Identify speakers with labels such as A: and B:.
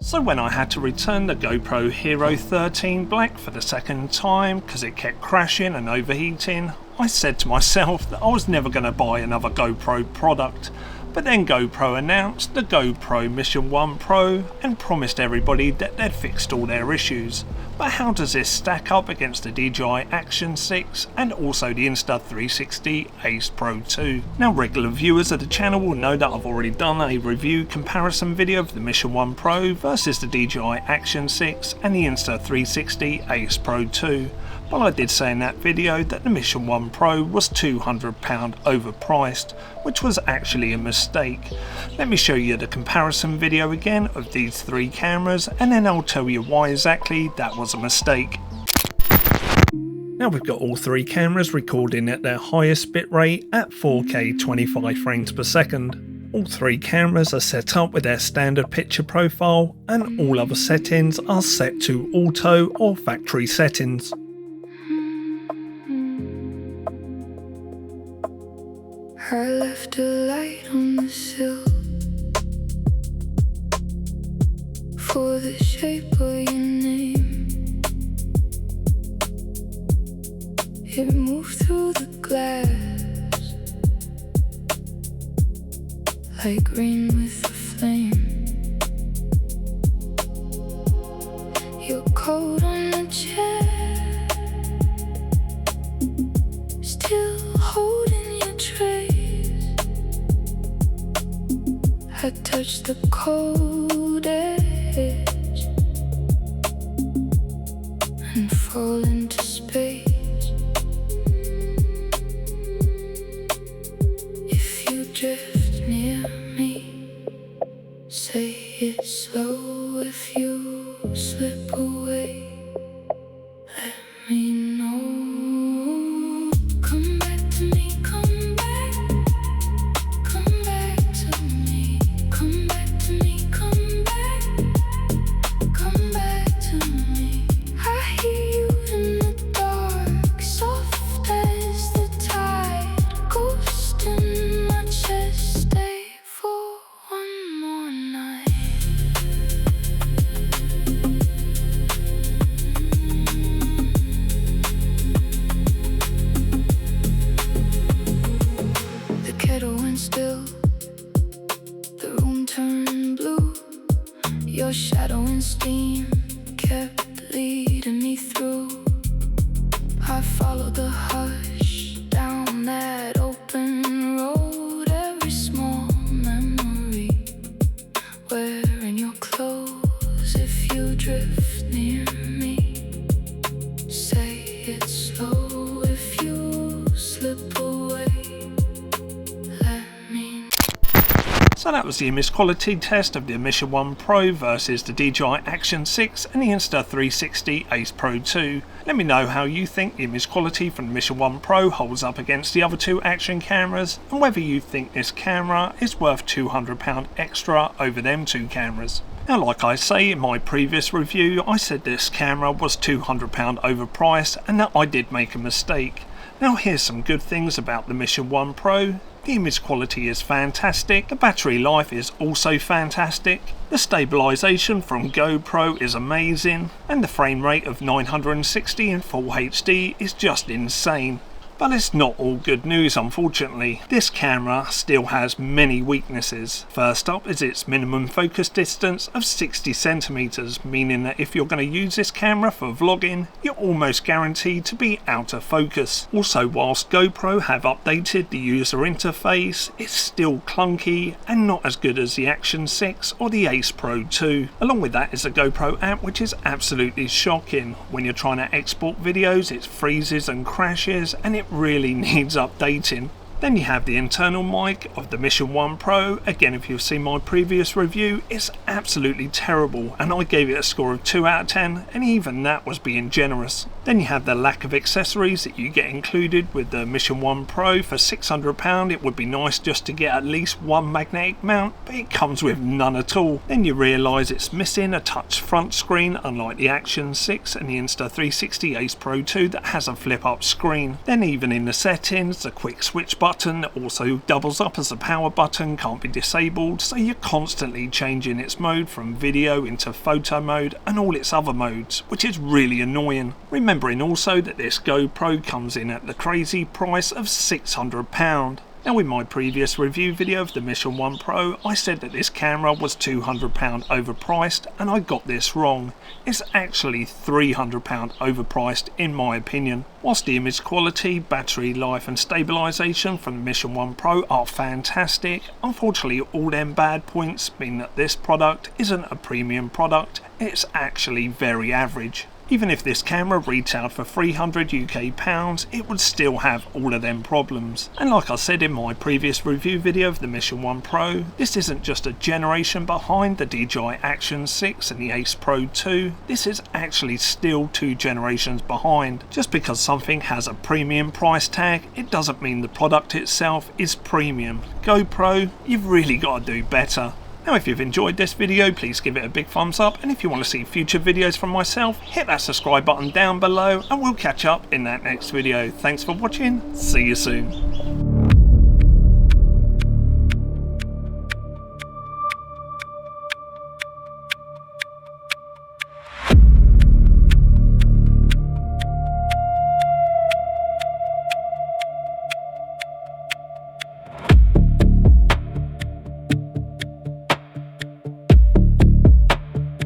A: So when I had to return the GoPro Hero 13 Black for the second time because it kept crashing and overheating, I said to myself that I was never going to buy another GoPro product. But then GoPro announced the GoPro Mission 1 Pro and promised everybody that they'd fixed all their issues. But how does this stack up against the DJI Action 6 and also the Insta360 Ace Pro 2? Now, regular viewers of the channel will know that I've already done a review comparison video of the Mission 1 Pro versus the DJI Action 6 and the Insta360 Ace Pro 2. But I did say in that video that the Mission 1 Pro was £200 overpriced, which was actually a mistake. Let me show you the comparison video again of these three cameras and then I'll tell you why exactly that was a mistake. Now we've got all three cameras recording at their highest bitrate at 4K 25 frames per second. All three cameras are set up with their standard picture profile and all other settings are set to auto or factory settings.
B: I left a light on the sill for the shape of your name. It moved through the glass like rain with a flame. Your coat on the chair, still holding your tray. I touch the cold edge and fall into space. If you drift near me, say it slow. If you slip away, let me know. Come back to me, come back. Come back to me. Come back to me, come back. Come back to me. I hear you in the dark, soft as the tide. Ghost in my chest, stay for one more night. The kettle went still, the room turned blue. Your shadow and steam kept leading me through. I followed the hush down that open road. Every small memory wearing your clothes. If you drift near me, say it slow. If you slip away, let me know.
A: So that was the image quality test of the Mission 1 Pro versus the DJI Action 6 and the Insta360 Ace Pro 2. Let me know how you think the image quality from the Mission 1 Pro holds up against the other two action cameras and whether you think this camera is worth £200 extra over them two cameras. Now, like I say in my previous review, I said this camera was £200 overpriced and that I did make a mistake. Now here's some good things about the Mission 1 Pro. The image quality is fantastic, the battery life is also fantastic, the stabilisation from GoPro is amazing, and the frame rate of 960 in Full HD is just insane. But it's not all good news, unfortunately. This camera still has many weaknesses. First up is its minimum focus distance of 60 centimeters, meaning that if you're going to use this camera for vlogging, you're almost guaranteed to be out of focus. Also, whilst GoPro have updated the user interface, it's still clunky and not as good as the Action 6 or the Ace Pro 2. Along with that is the GoPro app, which is absolutely shocking. When you're trying to export videos, it freezes and crashes, and it really needs updating. Then you have the internal mic of the Mission 1 Pro. Again, if you've seen my previous review, it's absolutely terrible and I gave it a score of 2 out of 10 and even that was being generous. Then you have the lack of accessories that you get included with the Mission 1 Pro. For £600 it would be nice just to get at least one magnetic mount, but it comes with none at all. Then you realise it's missing a touch front screen unlike the Action 6 and the Insta360 Ace Pro 2 that has a flip up screen. Then even in the settings, the quick switch button button also doubles up as a power button, can't be disabled, so you're constantly changing its mode from video into photo mode and all its other modes, which is really annoying. Remembering also that this GoPro comes in at the crazy price of £600. Now, in my previous review video of the Mission 1 Pro, I said that this camera was £200 overpriced, and I got this wrong. It's actually £300 overpriced in my opinion. Whilst the image quality, battery life and stabilisation from the Mission 1 Pro are fantastic, unfortunately all them bad points mean that this product isn't a premium product, it's actually very average. Even if this camera retailed for £300 UK, it would still have all of them problems. And like I said in my previous review video of the Mission 1 Pro, this isn't just a generation behind the DJI Action 6 and the Ace Pro 2, this is actually still 2 generations behind. Just because something has a premium price tag, it doesn't mean the product itself is premium. GoPro, you've really got to do better. Now, if you've enjoyed this video, please give it a big thumbs up, and if you want to see future videos from myself, hit that subscribe button down below, and we'll catch up in that next video. Thanks for watching, see you soon.